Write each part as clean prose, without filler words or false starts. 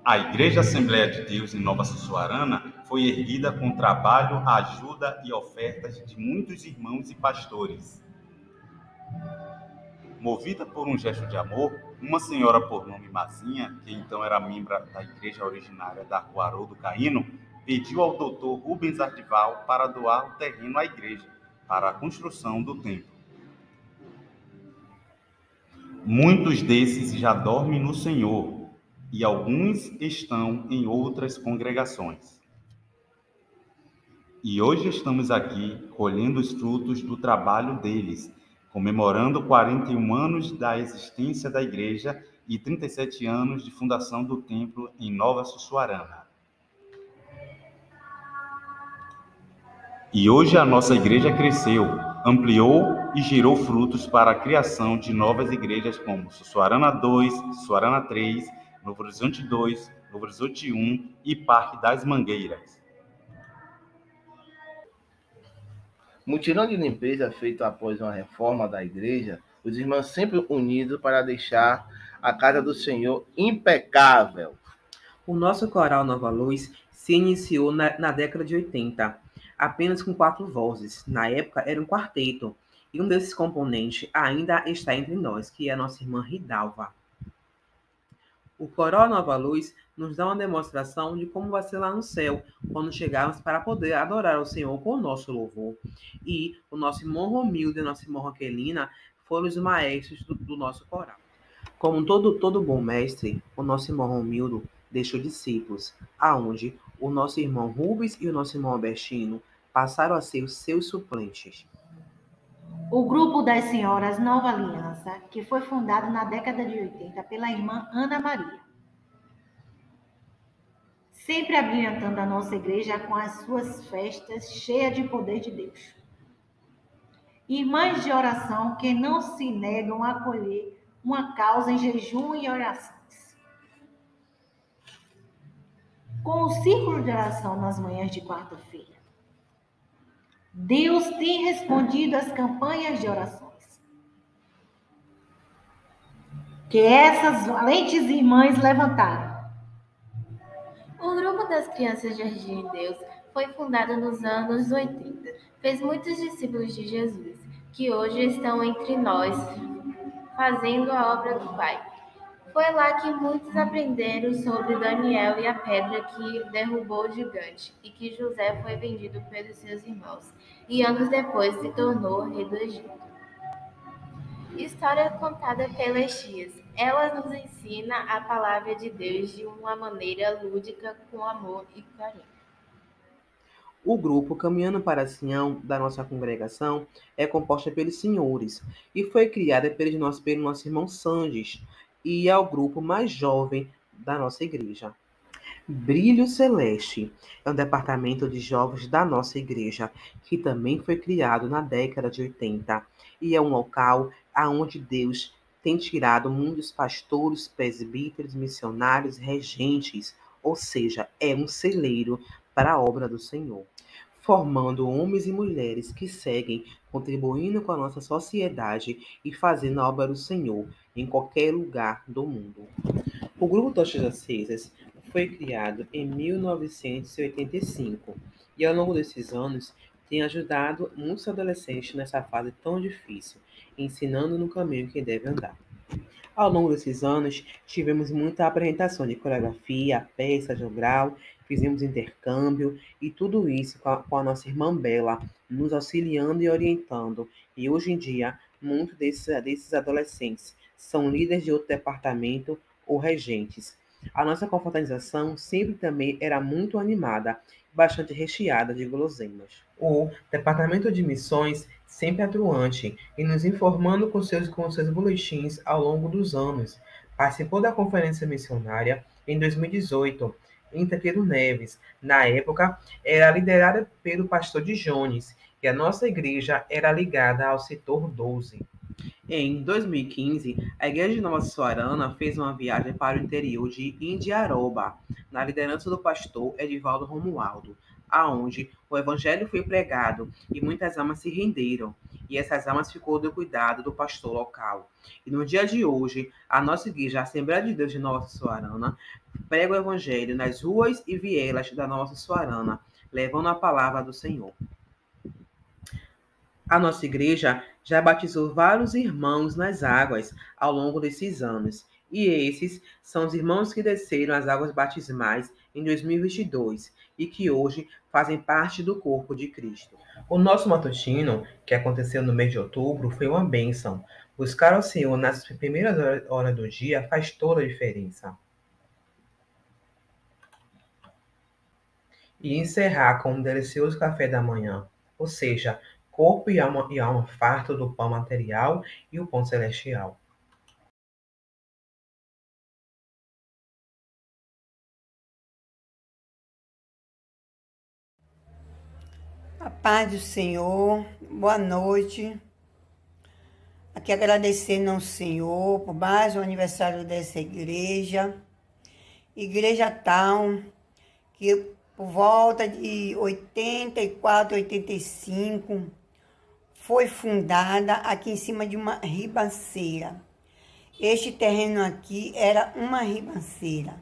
A Igreja Assembleia de Deus em Nova Sussuarana foi erguida com trabalho, ajuda e ofertas de muitos irmãos e pastores. Movida por um gesto de amor, uma senhora por nome Mazinha, que então era membro da igreja originária da Rua Haroldo Caíno, pediu ao doutor Rubens Ardival para doar o terreno à igreja, para a construção do templo. Muitos desses já dormem no Senhor, e alguns estão em outras congregações. E hoje estamos aqui colhendo os frutos do trabalho deles, comemorando 41 anos da existência da igreja e 37 anos de fundação do templo em Nova Sussuarana. E hoje a nossa igreja cresceu, ampliou e gerou frutos para a criação de novas igrejas como Sussuarana 2, Sussuarana 3, Novo Horizonte 2, Novo Horizonte 1 e Parque das Mangueiras. Mutirão de limpeza feito após uma reforma da igreja, os irmãos sempre unidos para deixar a casa do Senhor impecável. O nosso coral Nova Luz se iniciou na década de 80, apenas com 4 vozes. Na época era um quarteto, e um desses componentes ainda está entre nós, que é a nossa irmã Ridalva. O coral Nova Luz nos dá uma demonstração de como vai ser lá no céu, quando chegarmos para poder adorar o Senhor com o nosso louvor. E o nosso irmão Romildo e a nossa irmã Raquelina foram os maestros do nosso coral. Como todo bom mestre, o nosso irmão Romildo deixou discípulos, aonde o nosso irmão Rubens e o nosso irmão Albertino passaram a ser os seus suplentes. O grupo das Senhoras Nova Aliança, que foi fundado na década de 80 pela irmã Ana Maria, sempre abrilhantando a nossa igreja com as suas festas cheias de poder de Deus. Irmãs de oração que não se negam a acolher uma causa em jejum e orações. Com o círculo de oração nas manhãs de quarta-feira, Deus tem respondido às campanhas de orações que essas valentes irmãs levantaram. O grupo das crianças Jardim de Deus foi fundado nos anos 80. Fez muitos discípulos de Jesus, que hoje estão entre nós, fazendo a obra do Pai. Foi lá que muitos aprenderam sobre Daniel e a pedra que derrubou o gigante, e que José foi vendido pelos seus irmãos, e anos depois se tornou rei do Egito. História contada pelas tias. Ela nos ensina a palavra de Deus de uma maneira lúdica, com amor e carinho. O grupo Caminhando para Sião da nossa congregação é composta pelos senhores e foi criada pelo nosso irmão Sandes, e é o grupo mais jovem da nossa igreja. Brilho Celeste é um departamento de jovens da nossa igreja, que também foi criado na década de 80, e é um local aonde Deus tem tirado muitos pastores, presbíteros, missionários, regentes, ou seja, é um celeiro para a obra do Senhor, formando homens e mulheres que seguem contribuindo com a nossa sociedade e fazendo a obra do Senhor em qualquer lugar do mundo. O Grupo Tochas Acesas foi criado em 1985 e, ao longo desses anos, tem ajudado muitos adolescentes nessa fase tão difícil, ensinando no caminho que deve andar. Ao longo desses anos, tivemos muita apresentação de coreografia, peça, jogral, fizemos intercâmbio e tudo isso com a nossa irmã Bela, nos auxiliando e orientando. E hoje em dia, muitos desses adolescentes são líderes de outro departamento ou regentes. A nossa confraternização sempre também era muito animada, bastante recheada de guloseimas. O departamento de missões sempre atuante e nos informando com seus boletins ao longo dos anos. Participou da conferência missionária em 2018, em Taqueiro Neves. Na época, era liderada pelo pastor de Jones, e a nossa igreja era ligada ao setor 12. Em 2015, a Igreja de Nova Suarana fez uma viagem para o interior de Indiaroba, na liderança do pastor Edivaldo Romualdo, aonde o evangelho foi pregado e muitas almas se renderam, e essas almas ficou do cuidado do pastor local. E no dia de hoje, a nossa igreja, a Assembleia de Deus de Nova Suarana, prega o evangelho nas ruas e vielas da Nova Suarana, levando a palavra do Senhor. A nossa igreja já batizou vários irmãos nas águas ao longo desses anos, e esses são os irmãos que desceram as águas batismais em 2022 e que hoje fazem parte do corpo de Cristo. O nosso matutino, que aconteceu no mês de outubro, foi uma bênção. Buscar ao Senhor nas primeiras horas do dia faz toda a diferença. E encerrar com um delicioso café da manhã, ou seja, corpo e alma farto do pão material e o pão celestial. A paz do Senhor, boa noite. Aqui agradecendo ao Senhor por mais um aniversário dessa igreja. Igreja tal, que por volta de 84, 85, foi fundada aqui em cima de uma ribanceira. Este terreno aqui era uma ribanceira,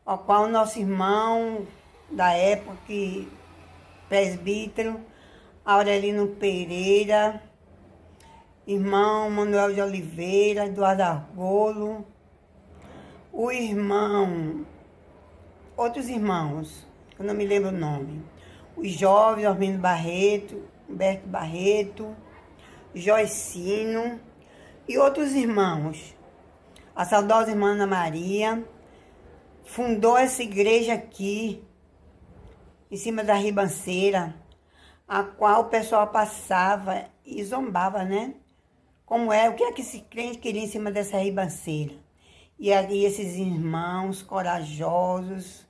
ao qual nosso irmão da época, presbítero Aurelino Pereira, irmão Manuel de Oliveira, Eduardo Argolo, o irmão, outros irmãos, eu não me lembro o nome, os jovens, Armindo Barreto, Humberto Barreto, Joicino e outros irmãos. A saudosa irmã Ana Maria fundou essa igreja aqui, em cima da ribanceira, a qual o pessoal passava e zombava, né? Como é, o que é que esse crente queria em cima dessa ribanceira? E ali esses irmãos corajosos,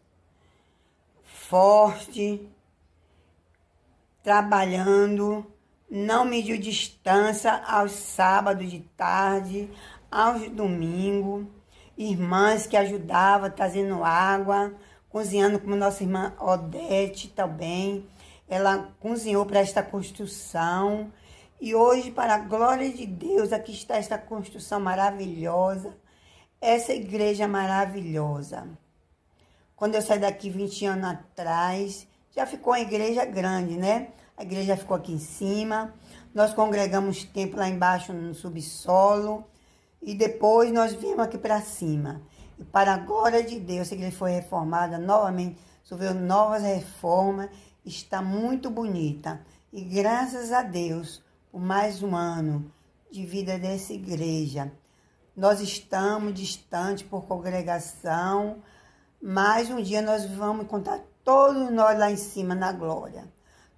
fortes, trabalhando, não mediu distância aos sábados de tarde, aos domingos, irmãs que ajudavam trazendo água, cozinhando, como nossa irmã Odete também, ela cozinhou para esta construção. E hoje, para a glória de Deus, aqui está esta construção maravilhosa, essa igreja maravilhosa. Quando eu saí daqui 20 anos atrás, já ficou uma igreja grande, né? A igreja ficou aqui em cima, nós congregamos tempo lá embaixo no subsolo, e depois nós viemos aqui para cima. E para a glória de Deus, a igreja foi reformada novamente, sofreu novas reformas, está muito bonita. E graças a Deus, por mais um ano de vida dessa igreja. Nós estamos distantes por congregação, mas um dia nós vamos encontrar todos nós lá em cima na glória.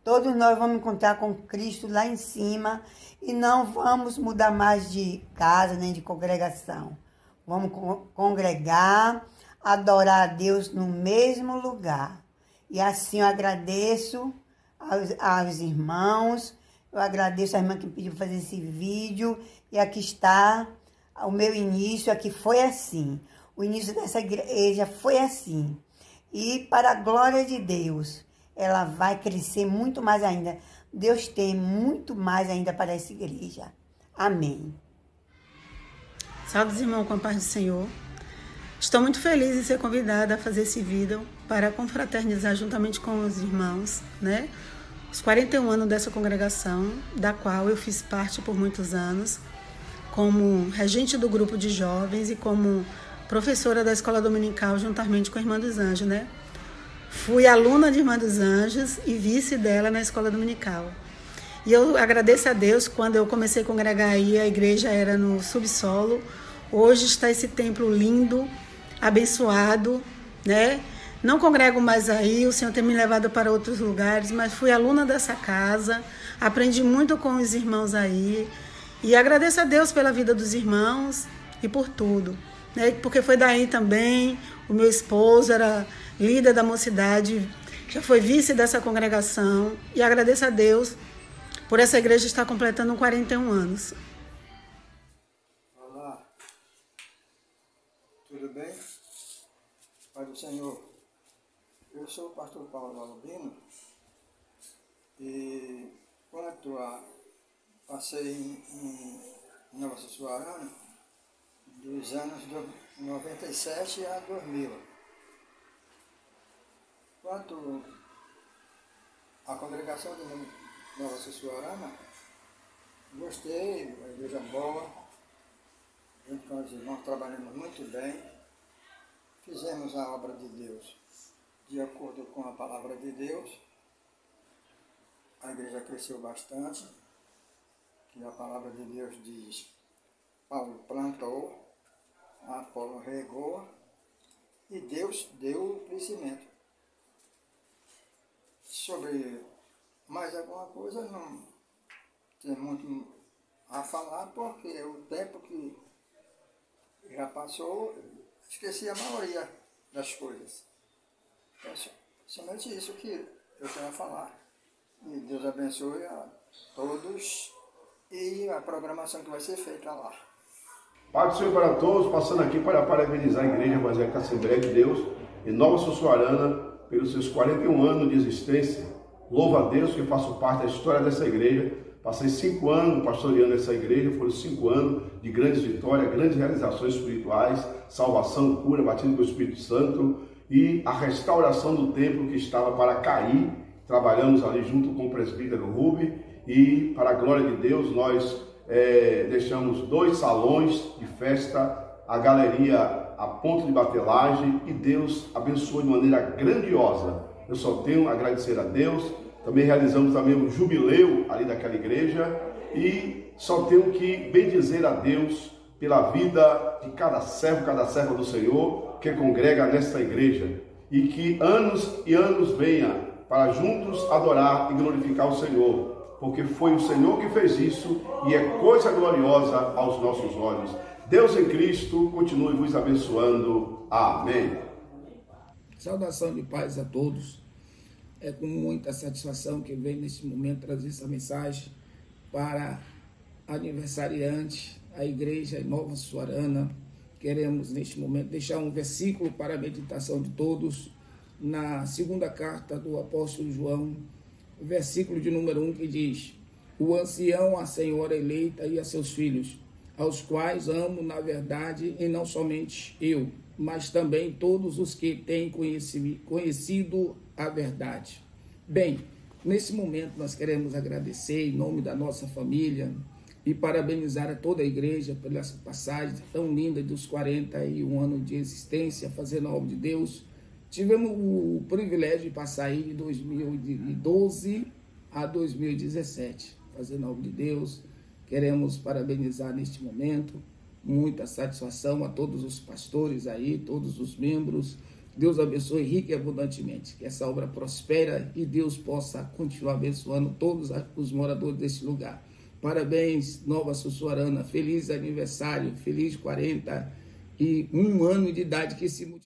Todos nós vamos encontrar com Cristo lá em cima e não vamos mudar mais de casa nem de congregação. Vamos congregar, adorar a Deus no mesmo lugar. E assim eu agradeço aos irmãos, eu agradeço a irmã que pediu para fazer esse vídeo. E aqui está o meu início, aqui foi assim. O início dessa igreja foi assim. E para a glória de Deus, ela vai crescer muito mais ainda. Deus tem muito mais ainda para essa igreja. Amém. Saudações, irmão, com a paz do Senhor. Estou muito feliz em ser convidada a fazer esse vídeo para confraternizar juntamente com os irmãos, né? Os 41 anos dessa congregação, da qual eu fiz parte por muitos anos, como regente do grupo de jovens e como professora da escola dominical, juntamente com a Irmã dos Anjos, né? Fui aluna de Irmã dos Anjos e vice dela na escola dominical. E eu agradeço a Deus, quando eu comecei a congregar aí, a igreja era no subsolo. Hoje está esse templo lindo, abençoado, né? Não congrego mais aí, o Senhor tem me levado para outros lugares, mas fui aluna dessa casa, aprendi muito com os irmãos aí. E agradeço a Deus pela vida dos irmãos e por tudo, né? Porque foi daí também, o meu esposo era líder da mocidade, já foi vice dessa congregação. E agradeço a Deus por essa igreja estar completando 41 anos. tudo bem? Pai do Senhor, eu sou o pastor Paulo Albino e quanto a passei em Nova Sussuarana dos anos 97 a 2000. Quanto à congregação de Nova Sussuarana, gostei, a igreja boa, junto com os irmãos trabalhamos muito bem, fizemos a obra de Deus de acordo com a palavra de Deus. A igreja cresceu bastante, que a palavra de Deus diz: Paulo plantou, Apolo regou e Deus deu o crescimento. Sobre mais alguma coisa não tem muito a falar, porque o tempo que já passou, esqueci a maioria das coisas. Então, somente isso que eu tenho a falar. E Deus abençoe a todos e a programação que vai ser feita lá. Pai do Senhor para todos, passando aqui para parabenizar a Igreja Evangélica Assembleia de Deus em Nova Sussuarana pelos seus 41 anos de existência. Louvo a Deus que faço parte da história dessa igreja. Passei 5 anos pastoreando essa igreja, foram 5 anos de grandes vitórias, grandes realizações espirituais, salvação, cura, batismo do Espírito Santo e a restauração do templo que estava para cair. Trabalhamos ali junto com o presbítero Rubi e, para a glória de Deus, nós deixamos 2 salões de festa, a galeria a ponto de batelagem e Deus abençoou de maneira grandiosa. Eu só tenho a agradecer a Deus. Também realizamos também um jubileu ali daquela igreja e só tenho que bendizer a Deus pela vida de cada servo, cada serva do Senhor que congrega nesta igreja e que anos e anos venha para juntos adorar e glorificar o Senhor, porque foi o Senhor que fez isso e é coisa gloriosa aos nossos olhos. Deus em Cristo continue vos abençoando. Amém. Saudação de paz a todos. É com muita satisfação que venho neste momento trazer essa mensagem para aniversariante, a igreja Nova Sussuarana. Queremos neste momento deixar um versículo para a meditação de todos, na segunda carta do apóstolo João, versículo de número 1, que diz: o ancião, a senhora eleita e a seus filhos, aos quais amo na verdade, e não somente eu, mas também todos os que têm conhecido a verdade. Bem, nesse momento nós queremos agradecer em nome da nossa família e parabenizar a toda a igreja pela passagem tão linda dos 41 anos de existência, fazendo a obra de Deus. Tivemos o privilégio de passar aí de 2012 a 2017, fazendo a obra de Deus. Queremos parabenizar neste momento, muita satisfação a todos os pastores aí, todos os membros. Deus abençoe rica e abundantemente, que essa obra prospere e Deus possa continuar abençoando todos os moradores deste lugar. Parabéns, Nova Sussuarana, feliz aniversário, feliz 41 ano de idade, que se multiplique.